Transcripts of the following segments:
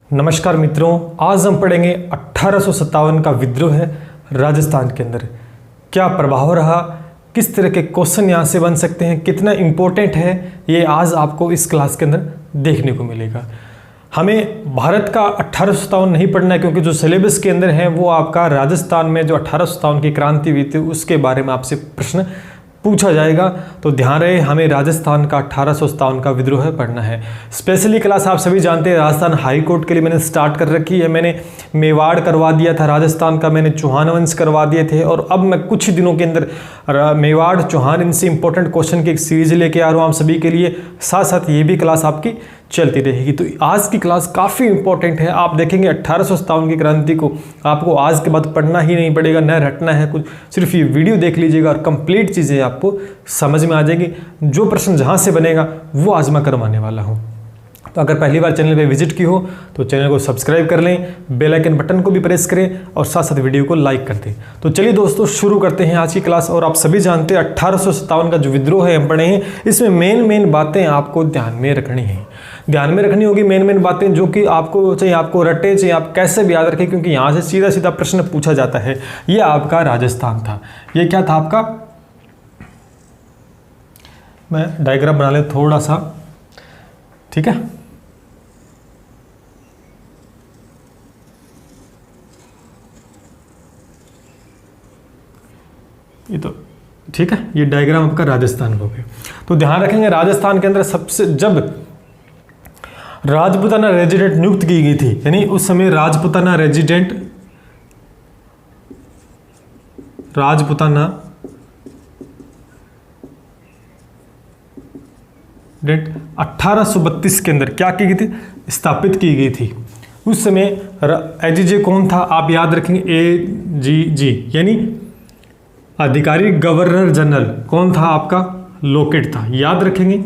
नमस्कार मित्रों, आज हम पढ़ेंगे 1857 का विद्रोह है राजस्थान के अंदर। क्या प्रभाव रहा, किस तरह के क्वेश्चन यहाँ से बन सकते हैं, कितना इम्पोर्टेंट है, ये आज आपको इस क्लास के अंदर देखने को मिलेगा। हमें भारत का 1857 नहीं पढ़ना है, क्योंकि जो सिलेबस के अंदर है वो आपका राजस्थान में जो 1857 की क्रांति हुई थी उसके बारे में आपसे प्रश्न पूछा जाएगा। तो ध्यान रहे, हमें राजस्थान का 1857 का विद्रोह पढ़ना है। स्पेशली क्लास आप सभी जानते हैं, राजस्थान हाई कोर्ट के लिए मैंने स्टार्ट कर रखी है। मैंने मेवाड़ करवा दिया था राजस्थान का, मैंने चौहान वंश करवा दिए थे, और अब मैं कुछ दिनों के अंदर मेवाड़ चौहान इनसे इंपॉर्टेंट क्वेश्चन की एक सीरीज लेके आ रहा हूँ आप सभी के लिए। साथ साथ ये भी क्लास आपकी चलती रहेगी। तो आज की क्लास काफ़ी इंपॉर्टेंट है। आप देखेंगे 1857 की क्रांति को आपको आज के बाद पढ़ना ही नहीं पड़ेगा, न रटना है कुछ, सिर्फ ये वीडियो देख लीजिएगा और कंप्लीट चीज़ें आपको समझ में आ जाएगी। जो प्रश्न जहाँ से बनेगा वो आज मैं करवाने वाला हूँ। तो अगर पहली बार चैनल पे विजिट की हो तो चैनल को सब्सक्राइब कर लें, बेल आइकन बटन को भी प्रेस करें और साथ साथ वीडियो को लाइक कर दें। तो चलिए दोस्तों, शुरू करते हैं आज की क्लास। और आप सभी जानते हैं 1857 का जो विद्रोह है हम पढ़े हैं, इसमें मेन बातें आपको ध्यान में रखनी है। ध्यान में रखनी होगी मेन बातें, जो कि आपको चाहे आपको रटे चाहे आप कैसे भी याद रखें, क्योंकि यहाँ से सीधा सीधा प्रश्न पूछा जाता है। ये आपका राजस्थान था। ये क्या था आपका, मैं डायग्राम बना ले थोड़ा सा, ठीक है। ये तो ठीक है, ये डायग्राम आपका राजस्थान को गया। तो ध्यान रखेंगे, राजस्थान के अंदर सबसे जब राजपूताना रेजिडेंट नियुक्त की गई थी, यानी उस समय राजपूताना रेजिडेंट 1832 के अंदर क्या की गई थी, स्थापित की गई थी। उस समय एजीजे कौन था आप याद रखेंगे, एजीजी यानी अधिकारी गवर्नर जनरल कौन था आपका, लोकेट था। याद रखेंगे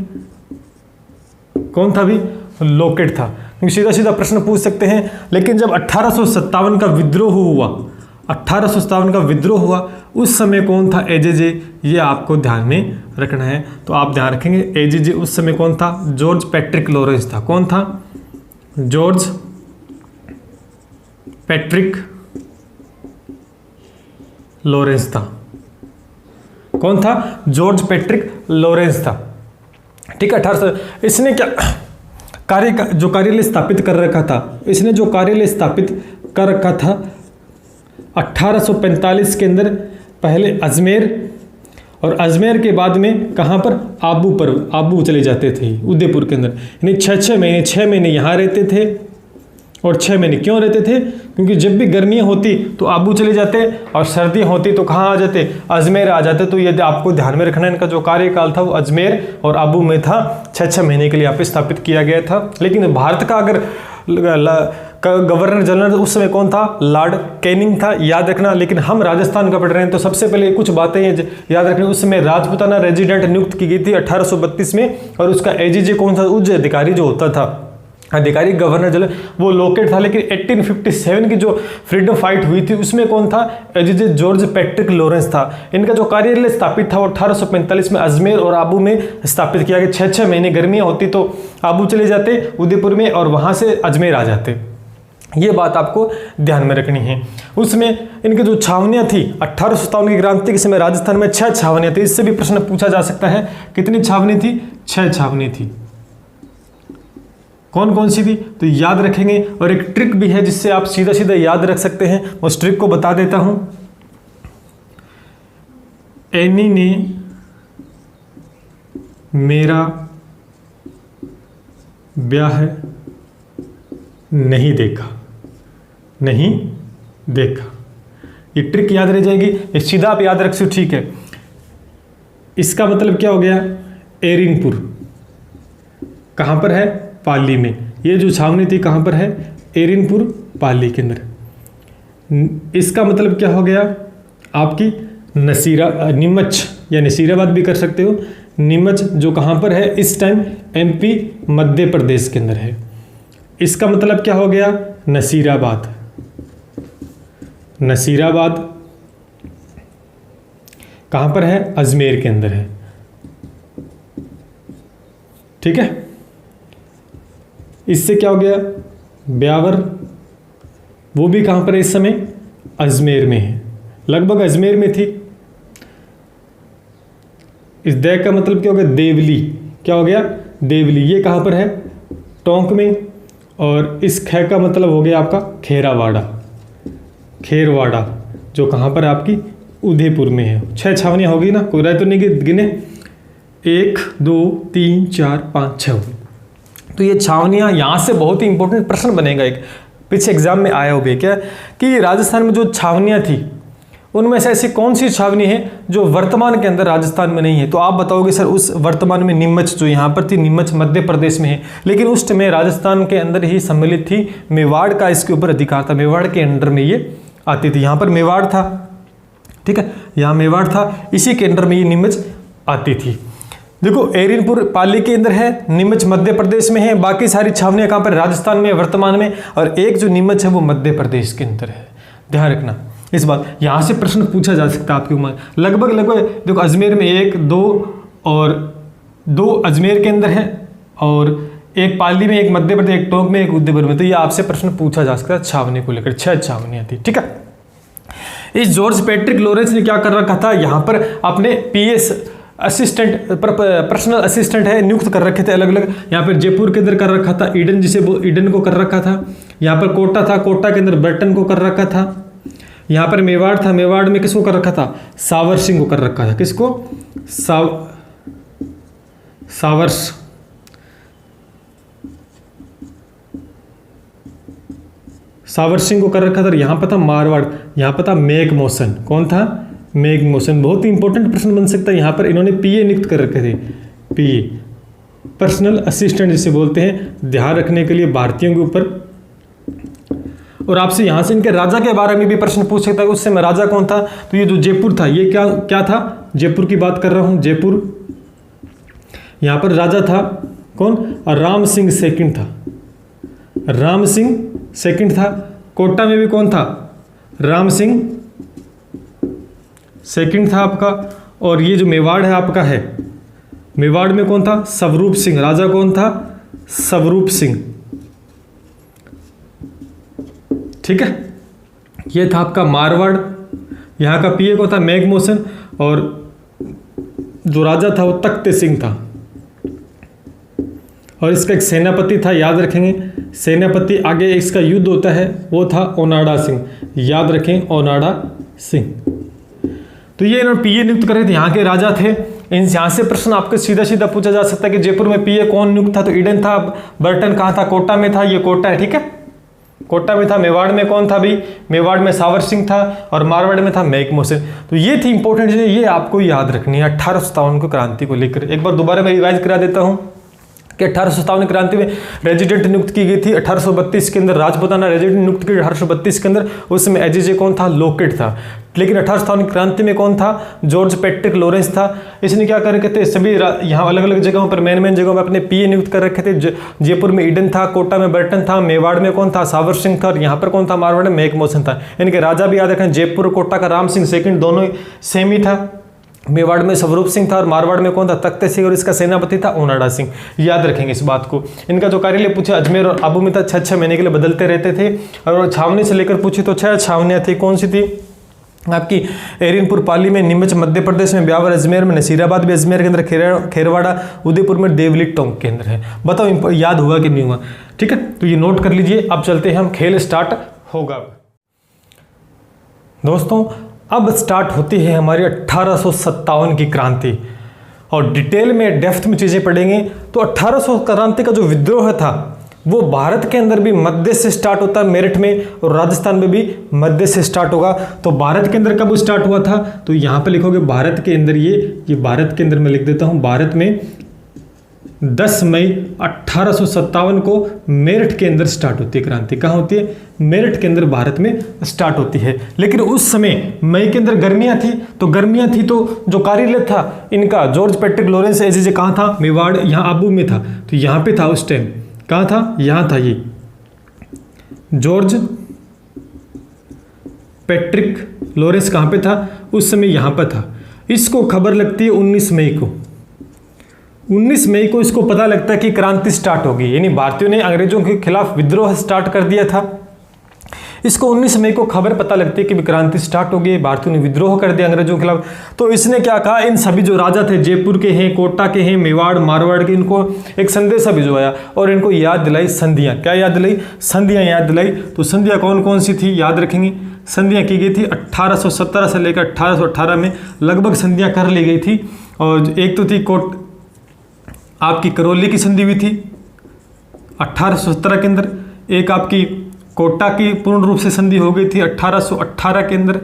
कौन था भी, लोकेट था। क्योंकि सीधा सीधा प्रश्न पूछ सकते हैं। लेकिन जब 1857 का विद्रोह हुआ, 1857 का विद्रोह हुआ, उस समय कौन था एजेजे, ये आपको ध्यान में रखना है। तो आप ध्यान रखेंगे एजेजे उस समय कौन था, जॉर्ज पैट्रिक लॉरेंस था। कौन था, जॉर्ज पैट्रिक लॉरेंस था। कौन था, जॉर्ज पैट्रिक लॉरेंस था, ठीक है। 1800 इसने क्या जो कार्यालय स्थापित कर रखा था, इसने जो कार्यालय स्थापित कर रखा था 1845 के अंदर, पहले अजमेर, और अजमेर के बाद में कहाँ पर, आबू चले जाते थे उदयपुर के अंदर। यानी 6 महीने यहाँ रहते थे, और 6 महीने क्यों रहते थे, क्योंकि जब भी गर्मियाँ होती तो आबू चले जाते, और सर्दियाँ होती तो कहाँ आ जाते, अजमेर आ जाते। तो ये आपको ध्यान में रखना है, इनका जो कार्यकाल था वो अजमेर और आबू में था। 6 महीने के लिए यहाँ पे स्थापित किया गया था। लेकिन भारत का अगर गवर्नर जनरल उस समय कौन था, लॉर्ड कैनिंग था, याद रखना। लेकिन हम राजस्थान का पढ़ रहे हैं, तो सबसे पहले कुछ बातें याद रखनी। उस समय राजपूताना रेजिडेंट नियुक्त की गई थी 1832 में, और उसका एजीजे कौन था, उच्च अधिकारी जो होता था, अधिकारी गवर्नर जनरल, वो लोकेट था। लेकिन 1857 की जो फ्रीडम फाइट हुई थी उसमें कौन था, एजीजे जॉर्ज पैट्रिक लॉरेंस था। इनका जो कार्यालय स्थापित था वो 1845 में अजमेर और आबू में स्थापित किया गया। 6 महीने गर्मियाँ होती तो आबू चले जाते उदयपुर में, और वहाँ से अजमेर आ जाते। ये बात आपको ध्यान में रखनी है। उसमें इनकी जो छावनियाँ थी 1857 की क्रांति के समय राजस्थान में 6 छावनियाँ थी। इससे भी प्रश्न पूछा जा सकता है, कितनी छावनी थी, 6 छावनी थी। कौन कौन सी थी, तो याद रखेंगे। और एक ट्रिक भी है जिससे आप सीधा सीधा याद रख सकते हैं, उस ट्रिक को बता देता हूं। एनी ने मेरा ब्याह नहीं देखा, ये ट्रिक याद रह जाएगी। ये सीधा आप याद रख सकते, ठीक है। इसका मतलब क्या हो गया, एरिनपुर कहां पर है, पाली में। ये जो छावनी थी कहाँ पर है, एरिनपुर पाली के अंदर। इसका मतलब क्या हो गया, आपकी नीमच या नसीराबाद भी कर सकते हो। नीमच जो कहाँ पर है इस टाइम, एमपी मध्य प्रदेश के अंदर है। इसका मतलब क्या हो गया, नसीराबाद। कहाँ पर है, अजमेर के अंदर है, ठीक है। इससे क्या हो गया, ब्यावर, वो भी कहाँ पर है इस समय? अजमेर में है, लगभग अजमेर में थी। इस दे का मतलब क्या हो गया? देवली। क्या हो गया? देवली। ये कहाँ पर है? टोंक में। और इस ख का मतलब हो गया आपका खेरावाड़ा, खेरवाड़ा, जो कहाँ पर आपकी उदयपुर में है। 6 छावनियाँ होगी ना, कोई राय तो नहीं गिने? 1 2 3 4 5 6 होगी। तो ये छावनियाँ, यहाँ से बहुत ही इंपॉर्टेंट प्रश्न बनेगा, एक पीछे एग्जाम में आया हो गया क्या कि राजस्थान में जो छावनियाँ थी उनमें से ऐसी कौन सी छावनी है जो वर्तमान के अंदर राजस्थान में नहीं है? तो आप बताओगे सर उस वर्तमान में नीमच जो यहाँ पर थी, नीमच मध्य प्रदेश में है, लेकिन उस समय राजस्थान के अंदर ही सम्मिलित थी। मेवाड़ का इसके ऊपर अधिकार था, मेवाड़ के अंडर में ये आती थी। यहाँ पर मेवाड़ था, ठीक है, यहाँ मेवाड़ था, इसी के अंडर में ये नीमच आती थी। देखो एरिनपुर पाली के अंदर है, नीमच मध्य प्रदेश में है, बाकी सारी छावनियाँ कहाँ पर? राजस्थान में वर्तमान में, और एक जो नीमच है वो मध्य प्रदेश के अंदर है। ध्यान रखना इस बात, यहाँ से प्रश्न पूछा जा सकता है आपकी उम्र। लगभग देखो अजमेर में 1 2 और 2 अजमेर के अंदर है, और एक पाली में, एक मध्य प्रदेश, एक टोंक में, एक उदयपुर में। तो ये आपसे प्रश्न पूछा जा सकता है छावनी को लेकर। 6 छावनियाँ थी, ठीक है। इस जॉर्ज पैट्रिक लॉरेंस ने क्या कर रखा था? यहाँ पर अपने PS असिस्टेंट, पर्सनल असिस्टेंट है, नियुक्त कर रखे थे अलग अलग। यहाँ पर जयपुर के अंदर कर रखा था ईडन, जिसे ईडन को कर रखा था। यहाँ पर कोटा था, कोटा के अंदर बर्टन को कर रखा था। यहाँ पर मेवाड़ था, मेवाड़ में किसको कर रखा था? सावर सिंह को कर रखा था। किसको? सावर सिंह को कर रखा था। यहाँ पर था मारवाड़, यहाँ पर था मेघ मोशन। कौन था? मेघ मोशन। बहुत ही इंपॉर्टेंट प्रश्न बन सकता है। यहाँ पर इन्होंने PA नियुक्त कर रखे थे, PA पर्सनल असिस्टेंट जिसे बोलते हैं, ध्यान रखने के लिए भारतीयों के ऊपर। और आपसे यहाँ से इनके राजा के बारे में भी प्रश्न पूछ सकता है, उस समय राजा कौन था? तो ये जो जयपुर था, ये क्या था? जयपुर की बात कर रहा हूँ, जयपुर। यहाँ पर राजा था कौन? राम सिंह सेकंड था, राम सिंह सेकंड था। कोटा में भी कौन था? राम सिंह सेकंड था आपका। और ये जो मेवाड़ है आपका है, मेवाड़ में कौन था? स्वरूप सिंह। राजा कौन था? स्वरूप सिंह, ठीक है। ये था आपका मारवाड़। यहाँ का PA कौन था? मेघ मोशन। और जो राजा था वो तख्त सिंह था। और इसका एक सेनापति था, याद रखेंगे सेनापति, आगे इसका युद्ध होता है, वो था ओनाडा सिंह। याद रखें ओनाडा सिंह। तो ये इन्होंने PA नियुक्त करे थे, यहाँ के राजा थे। यहाँ से प्रश्न आपको सीधा सीधा पूछा जा सकता है कि जयपुर में PA कौन नियुक्त था? तो ईडन था। बर्टन कहाँ था? कोटा में था। ये कोटा है, ठीक है, कोटा में था। मेवाड़ में कौन था भाई? मेवाड़ में सावर सिंह था, और मारवाड़ में था मेघ मोशन। तो ये थी इंपॉर्टेंट चीजें, ये आपको याद रखनी है 1857 को क्रांति को लेकर। एक बार दोबारा मैं रिवाइज करा देता हूँ कि 1857 क्रांति में रेजिडेंट नियुक्त की गई थी। 1832 के अंदर राजपुताना रेजिडेंट नियुक्त की, 1832 के अंदर। उस समय एजीजे कौन था? लोकेट था। लेकिन 1857 क्रांति में कौन था? जॉर्ज पैट्रिक लॉरेंस था। इसने क्या कर रखे थे? सभी यहाँ अलग अलग जगहों पर, मेन जगहों पर अपने PA नियुक्त कर रखे थे। जयपुर में ईडन था, कोटा में बर्टन था, मेवाड़ में कौन था? सावर सिंह था, और यहाँ पर कौन था? मारवाड़ में मेघ मोशन था। इनके राजा भी याद रखें, जयपुर और कोटा का राम सिंह सेकंड दोनों सेम ही था। मेवाड़ में स्वरूप सिंह था, और मारवाड़ में कौन था? तख्त सिंह, और इसका सेनापति था ओनाडा सिंह। याद रखेंगे इस बात को। इनका जो कार्यालय पूछे अजमेर और आबू में था, 6 महीने के लिए बदलते रहते थे। और छावनी से लेकर पूछे तो 6 छावनियाँ थी। कौन सी थी आपकी? एरिनपुर पाली में, नीमच मध्य प्रदेश में, ब्यावर अजमेर में, नसीराबाद भी अजमेर के अंदर, खेरवाड़ा उदयपुर में, देवली टोंक के अंदर है। बताओ याद हुआ कि नहीं हुआ? ठीक है, तो ये नोट कर लीजिए। अब चलते हैं हम, खेल स्टार्ट होगा। दोस्तों अब स्टार्ट होती है हमारी 1857 की क्रांति, और डिटेल में डेप्थ में चीज़ें पढ़ेंगे। तो 1800 क्रांति का जो विद्रोह था वो भारत के अंदर भी मध्य से स्टार्ट होता है, मेरठ में, और राजस्थान में भी मध्य से स्टार्ट होगा। तो भारत के अंदर कब स्टार्ट हुआ था? तो यहाँ पे लिखोगे भारत के अंदर, ये भारत के अंदर मैं लिख देता हूँ। भारत में 10 मई 1857 को मेरठ के अंदर स्टार्ट होती है क्रांति। कहाँ होती है? मेरठ के अंदर भारत में स्टार्ट होती है। लेकिन उस समय मई के अंदर गर्मियाँ थी, तो जो कार्यालय था इनका जॉर्ज पैट्रिक लॉरेंस एजीजे कहाँ था? मेवाड़, यहाँ आबू में था। तो यहाँ पे था उस टाइम। कहाँ था? यहाँ था। ये जॉर्ज पैट्रिक लॉरेंस कहाँ पे था? उस समय यहाँ पर था। इसको खबर लगती है 19 मई को। 19 मई को इसको पता लगता है कि क्रांति स्टार्ट होगी, यानी भारतीयों ने अंग्रेजों के खिलाफ विद्रोह स्टार्ट कर दिया था। इसको 19 मई को खबर पता लगती है कि क्रांति स्टार्ट हो गई, भारतीयों ने विद्रोह कर दिया अंग्रेजों के खिलाफ। तो इसने क्या कहा, इन सभी जो राजा थे, जयपुर के हैं, कोटा के हैं, मेवाड़, मारवाड़ के, इनको एक संदेशा भिजवाया और इनको याद दिलाई संधियां। क्या याद दिलाई? संधियां याद दिलाई। तो संधियां कौन कौन सी थी याद रखेंगे। संधियां की गई थी 1817 से लेकर 1818 में लगभग संधियां कर ली गई थी। और एक तो थी आपकी करौली की संधि हुई थी 1817 के अंदर, एक आपकी कोटा की पूर्ण रूप से संधि हो गई थी 1818 के अंदर,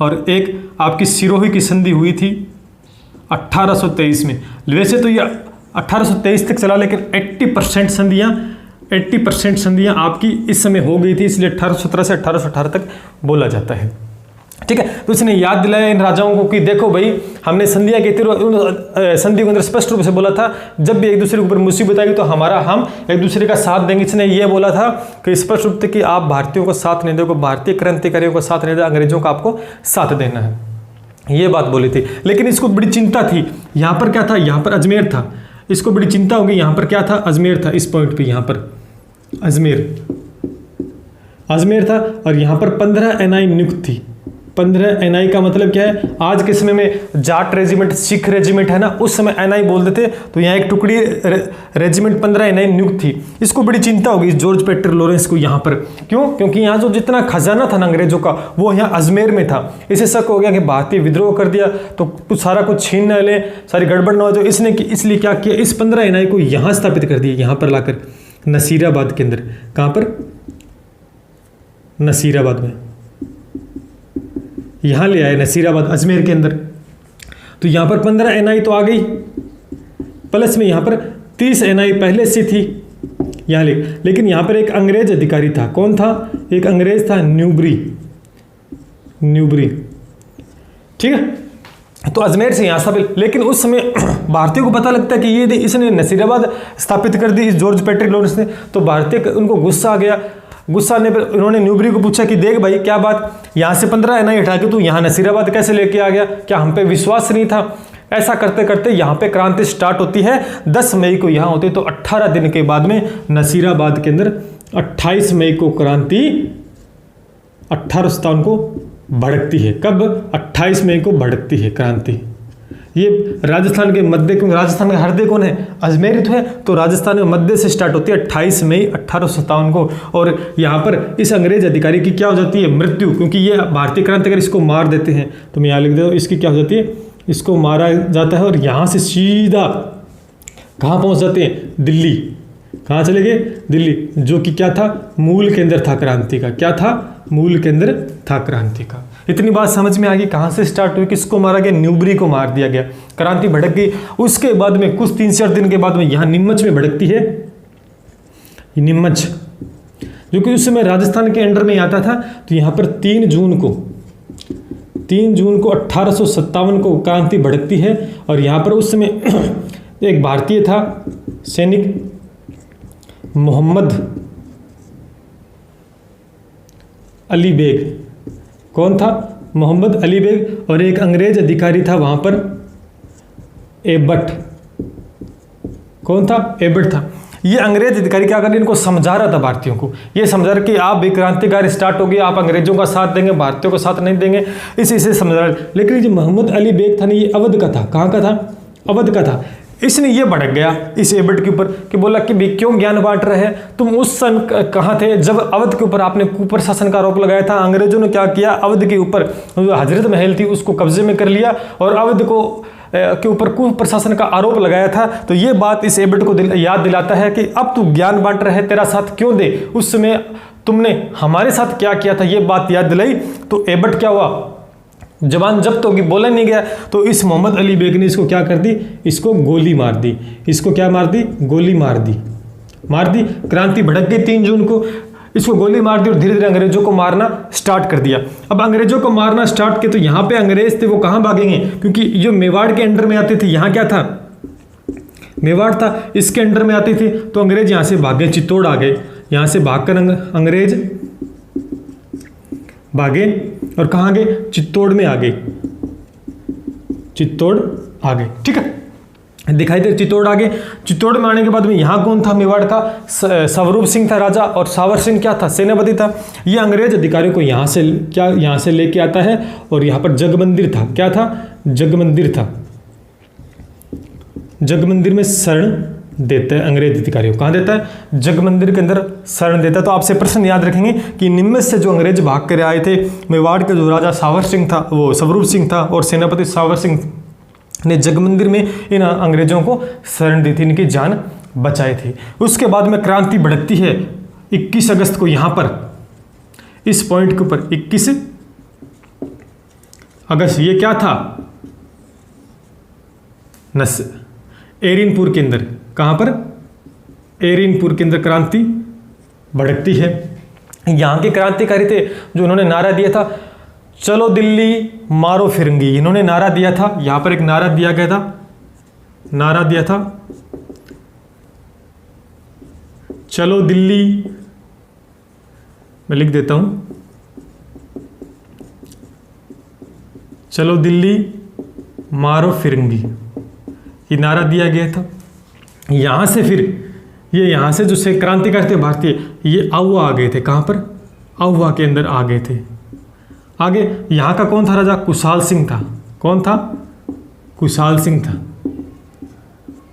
और एक आपकी सिरोही की संधि हुई थी 1823 में। वैसे तो ये 1823 तक चला, लेकिन 80% संधियां आपकी इस समय हो गई थी, इसलिए 1817 से 1818 तक बोला जाता है। ठीक है, तो इसने याद दिलाया इन राजाओं को कि देखो भाई, हमने संधियां की थी, संधि के अंदर स्पष्ट रूप से बोला था जब भी एक दूसरे के ऊपर मुसीबत आएगी तो हम एक दूसरे का साथ देंगे। इसने ये बोला था कि स्पष्ट रूप से कि आप भारतीयों को साथ नहीं दोगे, भारतीय क्रांतिकारियों को साथ नहीं दो, अंग्रेजों को आपको साथ देना है, ये बात बोली थी। लेकिन इसको बड़ी चिंता थी, यहाँ पर क्या था, यहाँ पर अजमेर था, इसको बड़ी चिंता होगी। यहाँ पर क्या था, अजमेर था, इस पॉइंट पे यहाँ पर अजमेर था, और यहाँ पर 15 NI नियुक्त थी। 15 NI का मतलब क्या है, आज के समय में जाट रेजिमेंट, सिख रेजिमेंट है ना, उस समय NI बोलते थे, तो यहाँ एक टुकड़ी रेजिमेंट 15 NI नियुक्त थी। इसको बड़ी चिंता होगी जॉर्ज पेटर लॉरेंस को यहाँ पर। क्यों? क्योंकि यहाँ जो जितना खजाना था ना अंग्रेजों का, वो यहाँ अजमेर में था। इसे शक हो गया कि भारतीय विद्रोह कर दिया तो कुछ सारा कुछ छीन न ले, सारी गड़बड़ न हो जाए, इसलिए क्या किया, इस 15 NI को यहाँ स्थापित कर दिया, यहाँ पर लाकर नसीराबाद के अंदर। कहाँ पर? नसीराबाद में, यहाँ ले आए नसीराबाद, अजमेर के अंदर। तो यहाँ पर 15 NI तो आ गई, प्लस में यहाँ पर 30 NI पहले से थी यहाँ लेकिन यहाँ पर एक अंग्रेज अधिकारी था। कौन था? एक अंग्रेज था, न्यूबरी। ठीक है, तो अजमेर से यहाँ स्थापित। लेकिन उस समय भारतीयों को पता लगता है कि ये इसने नसीराबाद स्थापित कर दी, जॉर्ज पेट्रिक लॉरेंस ने। तो भारतीय उनको गुस्सा आ गया। गुस्सा आने पर उन्होंने न्यूबरी को पूछा कि देख भाई, क्या बात, यहाँ से 15 NI हटा के तू यहाँ नसीराबाद कैसे लेके आ गया, क्या हम पे विश्वास नहीं था? ऐसा करते करते यहाँ पे क्रांति स्टार्ट होती है। 10 मई को यहाँ होती है, तो 18 दिन के बाद में नसीराबाद के अंदर 28 मई को क्रांति 1857 को भड़कती है। कब? 28 मई को भड़कती है क्रांति। ये राजस्थान के मध्य, क्योंकि राजस्थान का हृदय कौन है? अजमेर ही तो है। तो राजस्थान में मध्य से स्टार्ट होती है 28 मई 1857 को। और यहाँ पर इस अंग्रेज अधिकारी की क्या हो जाती है? मृत्यु। क्योंकि ये भारतीय क्रांतिकारी इसको मार देते हैं। तो मैं यहाँ लिख देता हूँ, इसकी क्या हो जाती है? इसको मारा जाता है और यहाँ से सीधा कहाँ पहुँच जाते हैं? दिल्ली। कहाँ चले गए? दिल्ली, जो कि क्या था? मूल केंद्र था क्रांति का। क्या था? मूल केंद्र था क्रांति का। इतनी बात समझ में आ गई। कहाँ से स्टार्ट हुई? किसको मारा गया? न्यूबरी को मार दिया गया। क्रांति भड़क गई। उसके बाद में कुछ 3-4 दिन के बाद में यहाँ नीमच में भड़कती है। नीमच जो कि उस समय राजस्थान के अंडर में आता था। तो यहाँ पर 3 जून को 1857 को क्रांति भड़कती है। और यहाँ पर उस समय एक भारतीय था सैनिक, मोहम्मद अली बेग। कौन था? मोहम्मद अली बेग। और एक अंग्रेज अधिकारी था वहां पर, एबट। कौन था? एबट था। ये अंग्रेज अधिकारी क्या कर रहे, इनको समझा रहा था भारतीयों को। ये समझा रहा कि आप भी क्रांतिकारी स्टार्ट हो गई, आप अंग्रेजों का साथ देंगे, भारतीयों को साथ नहीं देंगे, इसे समझा रहा। लेकिन जो मोहम्मद अली बेग था ना, ये अवध का था। कहाँ का था? अवध का था। इसने ये भड़क गया इस एबट के ऊपर कि बोला कि भाई क्यों ज्ञान बांट रहे हैं तुम? उस सन कहाँ थे जब अवध के ऊपर आपने कुप्रशासन का आरोप लगाया था? अंग्रेजों ने क्या किया? अवध के ऊपर जो हजरत महल थी उसको कब्जे में कर लिया और अवध को के ऊपर कुप्रशासन का आरोप लगाया था। तो ये बात इस एबट को याद दिलाता है कि अब तू ज्ञान बांट रहे, तेरा साथ क्यों दे? उस समय तुमने हमारे साथ क्या किया था, ये बात याद दिलाई। तो एबट क्या हुआ? जबान जब्त होगी, बोला नहीं गया। तो इस मोहम्मद अली बेग ने इसको क्या कर दी? इसको गोली मार दी। इसको क्या मार दी? गोली मार दी। क्रांति भड़क गई 3 जून को। इसको गोली मार दी और धीरे धीरे अंग्रेजों को मारना स्टार्ट कर दिया। अब अंग्रेजों को मारना स्टार्ट किया तो यहाँ पे अंग्रेज थे वो कहाँ भागेंगे? क्योंकि जो मेवाड़ के अंडर में आते थे, यहाँ क्या था? मेवाड़ था, इसके अंडर में आती थी। तो अंग्रेज यहाँ से भागे, चित्तौड़ आ गए। यहाँ से भागकर अंग्रेज भागे और कहाँ गए? चित्तौड़ में आ गए। चित्तौड़ आ गए। ठीक है, दिखाई दे। चित्तौड़ आगे, चित्तौड़ में आने के बाद में यहाँ कौन था मेवाड़ का? स्वरूप सिंह था राजा, और सावर सिंह क्या था? सेनापति था। ये अंग्रेज अधिकारियों को यहाँ से लेके आता है, और यहाँ पर जगमंदिर था। क्या था? जगमंदिर था। जगमंदिर में शरण देता है अंग्रेज अधिकारियों। कहाँ देता है? जगमंदिर के अंदर शरण देता है। तो आपसे प्रश्न याद रखेंगे कि निम्न से जो अंग्रेज भाग कर आए थे, मेवाड़ के जो राजा सावर सिंह था, वो स्वरूप सिंह था, और सेनापति सावर सिंह ने जगमंदिर में इन अंग्रेजों को शरण दी थी, इनकी जान बचाई थी। उसके बाद में क्रांति भड़कती है 21 अगस्त को। यहाँ पर इस पॉइंट के ऊपर 21 अगस्त, ये क्या था? एरिनपुर के अंदर। कहाँ पर? एरिनपुर के अंदर क्रांति भड़कती है। यहाँ के क्रांतिकारी थे जो उन्होंने नारा दिया था, चलो दिल्ली मारो फिरंगी। इन्होंने नारा दिया था, यहाँ पर एक नारा दिया गया था, नारा दिया था चलो दिल्ली, मैं लिख देता हूं, चलो दिल्ली मारो फिरंगी, ये नारा दिया गया था। यहाँ से फिर ये यहाँ से जो क्रांतिकारी थे भारतीय, ये आउवा आ गए थे। कहाँ पर? आउवा के अंदर आ गए थे। आगे यहाँ का कौन था राजा? कुशाल सिंह था। कौन था? कुशाल सिंह था,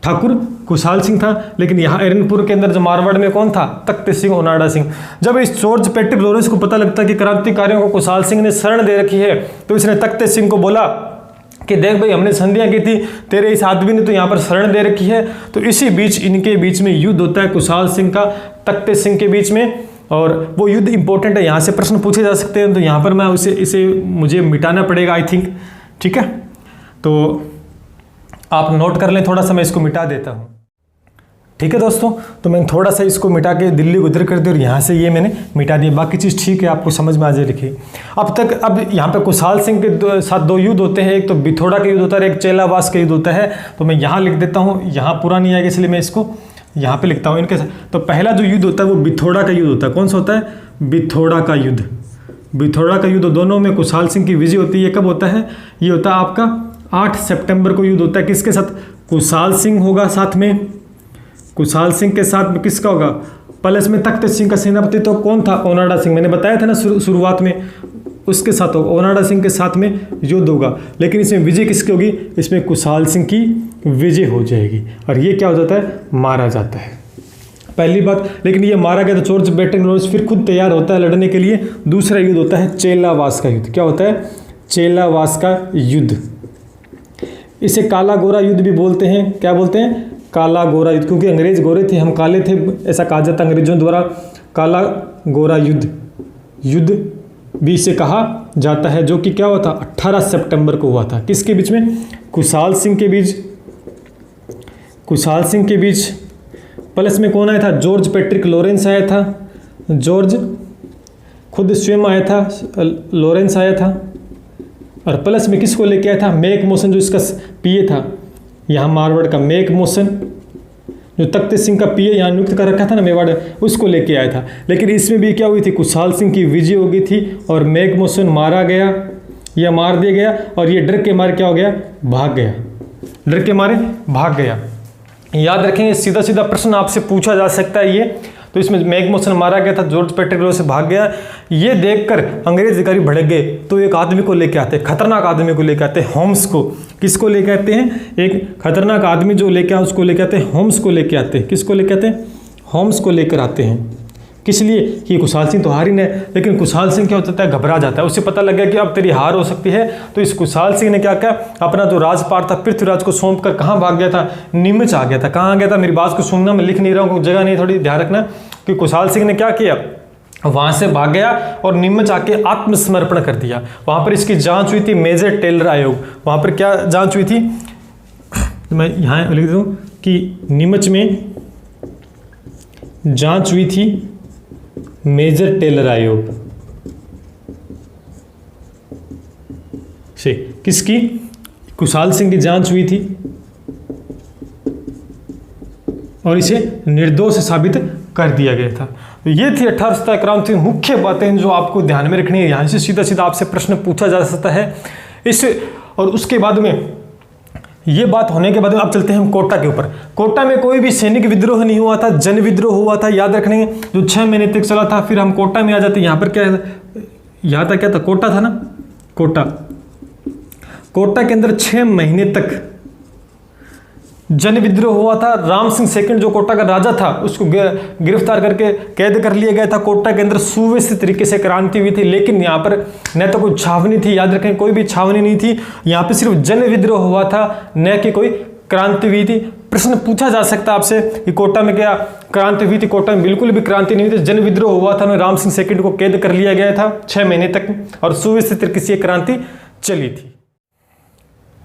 ठाकुर कुशाल सिंह था। लेकिन यहाँ एरनपुर के अंदर जो मारवाड़ में कौन था? तख्त सिंह ओनाडा सिंह। जब इस जॉर्ज पैट्रिक लॉरेंस को पता लगता कि क्रांतिकारियों को कुशाल सिंह ने शरण दे रखी है, तो इसने तख्त सिंह को बोला कि देख भाई, हमने संधियां की थी, तेरे इस आदमी ने तो यहाँ पर शरण दे रखी है। तो इसी बीच इनके बीच में युद्ध होता है कुशाल सिंह का तख्त सिंह के बीच में, और वो युद्ध इंपॉर्टेंट है, यहाँ से प्रश्न पूछे जा सकते हैं। तो यहाँ पर मैं इसे मुझे मिटाना पड़ेगा आई थिंक, ठीक है। तो आप नोट कर लें, थोड़ा सा मैं इसको मिटा देता हूँ, ठीक है दोस्तों। तो मैंने थोड़ा सा इसको मिटा के दिल्ली को इधर कर दिया, और यहाँ से ये मैंने मिटा दिया। बाकी चीज़ ठीक है, आपको समझ में आ जाए लिखी। अब यहाँ पे कुशाल सिंह के साथ दो युद्ध होते हैं, एक तो बिथोड़ा का युद्ध होता है, एक चेलावास का युद्ध होता है। तो मैं यहाँ लिख देता हूँ, यहाँ पूरा नहीं आएगा इसलिए मैं इसको यहाँ पे लिखता हूँ इनके साथ। तो पहला जो युद्ध होता है वो बिथोड़ा का युद्ध होता है। कौन सा होता है? बिथोड़ा का युद्ध। बिथोड़ा का युद्ध, दोनों में कुशाल सिंह की विजय होती है। ये कब होता है? ये होता है आपका 8 सितंबर को युद्ध होता है। किसके साथ? कुशाल सिंह होगा साथ में, कुशाल सिंह के साथ में किसका होगा? प्लस में तख्त सिंह का सेनापति तो कौन था? ओनाडा सिंह। मैंने बताया था ना शुरुआत में, उसके साथ होगा, ओनाडा सिंह के साथ में युद्ध होगा। लेकिन इसमें विजय किसकी होगी? इसमें कुशाल सिंह की विजय हो जाएगी, और ये क्या हो जाता है? मारा जाता है, पहली बात। लेकिन ये मारा गया तो जॉर्ज पैट्रिक लॉरेंस फिर खुद तैयार होता है लड़ने के लिए। दूसरा युद्ध होता है चेलावास का युद्ध। क्या होता है? चेलावास का युद्ध। इसे काला गोरा युद्ध भी बोलते हैं। क्या बोलते हैं? काला गोरा युद्ध, क्योंकि अंग्रेज गोरे थे, हम काले थे, ऐसा कहा जाता अंग्रेजों द्वारा। काला गोरा युद्ध भी इसे कहा जाता है, जो कि क्या हुआ था? 18 सितंबर को हुआ था। किसके बीच में? कुशाल सिंह के बीच। कुशाल सिंह के बीच प्लस में कौन आया था? जॉर्ज पैट्रिक लॉरेंस आया था। जॉर्ज खुद स्वयं आया था, लॉरेंस आया था। और प्लस में किसको लेके आया था? मैक मोशन, जो इसका पीए था यहाँ मारवाड़ का, मैक मोशन, जो तख्त सिंह का पीए यहाँ नियुक्त कर रखा था ना मेवाड़, उसको लेके आया था। लेकिन इसमें भी क्या हुई थी? कुशाल सिंह की विजय हो गई थी, और मैक मोशन मारा गया, या मार दिया गया, और ये डर के मारे क्या हो गया? भाग गया। डर के मारे भाग गया। याद रखेंगे, सीधा सीधा प्रश्न आपसे पूछा जा सकता है ये। तो इसमें मैक मोशन मारा गया था, जॉर्ज पैट्रिक लॉरेंस से भाग गया। ये देखकर अंग्रेज अधिकारी भड़क गए, तो एक आदमी को लेके आते, खतरनाक आदमी को लेके आते, होम्स को। किसको लेके आते हैं? एक खतरनाक आदमी जो लेके आए उसको लेके आते हैं, होम्स को लेके आते हैं। किसको लेके आते हैं? होम्स को लेकर आते हैं। किस लिए? कि कुशाल सिंह तो हार ही नहीं। लेकिन कुशाल सिंह क्या होता है? घबरा जाता है। उसे पता लग गया कि अब तेरी हार हो सकती है। तो इस कुशाल सिंह ने क्या किया? अपना जो राजपाट था पृथ्वीराज को सौंप कर कहाँ भाग गया था? नीमच आ गया था। कहाँ आ गया था? मेरी बात को सुनना, मैं लिख नहीं रहा हूँ, जगह नहीं, थोड़ी ध्यान रखना। कि कुशाल सिंह ने क्या किया? वहाँ से भाग गया और नीमच आके आत्मसमर्पण कर दिया। वहाँ पर इसकी जांच हुई थी मेजर टेलर आयोग। वहाँ पर क्या जांच हुई थी? मैं यहाँ लिख दूँ कि नीमच में जांच हुई थी मेजर टेलर आयोग से। किसकी? कुशाल सिंह की जांच हुई थी, और इसे निर्दोष साबित कर दिया गया था। तो ये थी 18 सितंबर क्रांति मुख्य बातें जो आपको ध्यान में रखनी है। यहाँ से सीधा सीधा आपसे प्रश्न पूछा जा सकता है। और उसके बाद में ये बात होने के बाद में अब चलते हैं हम कोटा के ऊपर। कोटा में कोई भी सैनिक विद्रोह नहीं हुआ था, जन विद्रोह हुआ था, याद रखने जो 6 महीने तक चला था। फिर हम कोटा में आ जाते हैं। यहाँ पर क्या है, यहाँ तक क्या था, कोटा था ना, कोटा के अंदर 6 महीने तक जन विद्रोह हुआ था। राम सिंह सेकंड जो कोटा का राजा था उसको गिरफ्तार करके कैद कर लिया गया था। कोटा के अंदर सुव्यवस्थित तरीके से क्रांति हुई थी, लेकिन यहाँ पर न तो कोई छावनी थी, याद रखें कोई भी छावनी नहीं थी। यहाँ पे सिर्फ जन विद्रोह हुआ था, न कि कोई क्रांति हुई थी। प्रश्न पूछा जा सकता है आपसे कि कोटा में क्या क्रांति हुई थी? कोटा में बिल्कुल भी क्रांति नहीं हुई थी, जन विद्रोह हुआ था। राम सिंह सेकंड को कैद कर लिया गया था 6 महीने तक और सुव्यवस्थित तरीके से क्रांति चली थी।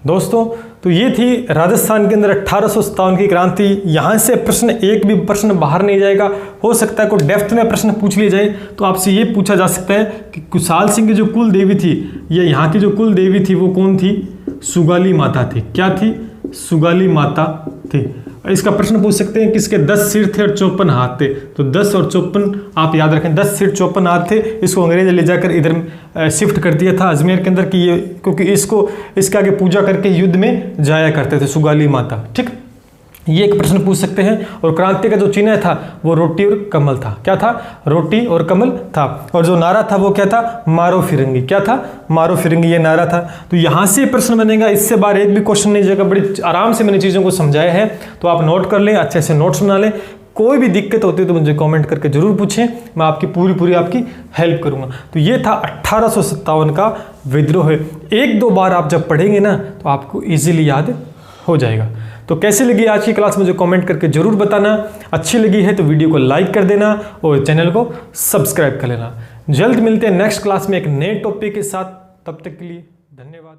दोस्तों, तो ये थी राजस्थान के अंदर 1857 की क्रांति। यहाँ से प्रश्न एक भी प्रश्न बाहर नहीं जाएगा। हो सकता है कोई डेप्थ में प्रश्न पूछ लिया जाए तो आपसे ये पूछा जा सकता है कि कुशाल सिंह की जो कुल देवी थी, ये यहाँ की जो कुल देवी थी वो कौन थी? सुगाली माता थी। क्या थी? सुगाली माता थी। इसका प्रश्न पूछ सकते हैं किसके 10 सिर थे और 54 हाथ थे? तो 10 और 54 आप याद रखें, 10 सिर 54 हाथ थे। इसको अंग्रेज ले जाकर इधर शिफ्ट कर दिया था अजमेर के अंदर कि ये, क्योंकि इसके आगे पूजा करके युद्ध में जाया करते थे सुगाली माता। ठीक, ये एक प्रश्न पूछ सकते हैं। और क्रांति का जो चिन्ह था वो रोटी और कमल था। क्या था? रोटी और कमल था। और जो नारा था वो क्या था? मारो फिरंगी। क्या था? मारो फिरंगी, ये नारा था। तो यहाँ से प्रश्न बनेगा, इससे बाहर एक भी क्वेश्चन नहीं जाएगा। बड़ी आराम से मैंने चीज़ों को समझाया है, तो आप नोट कर लें, अच्छे से नोट्स बना लें। कोई भी दिक्कत होती है तो मुझे कमेंट करके जरूर पूछें, मैं आपकी पूरी आपकी हेल्प करूंगा। तो ये था 1857 का विद्रोह। एक दो बार आप जब पढ़ेंगे ना तो आपको इजीली याद हो जाएगा। तो कैसी लगी आज की क्लास मुझे कमेंट करके जरूर बताना। अच्छी लगी है तो वीडियो को लाइक कर देना और चैनल को सब्सक्राइब कर लेना। जल्द मिलते हैं नेक्स्ट क्लास में एक नए टॉपिक के साथ। तब तक के लिए धन्यवाद।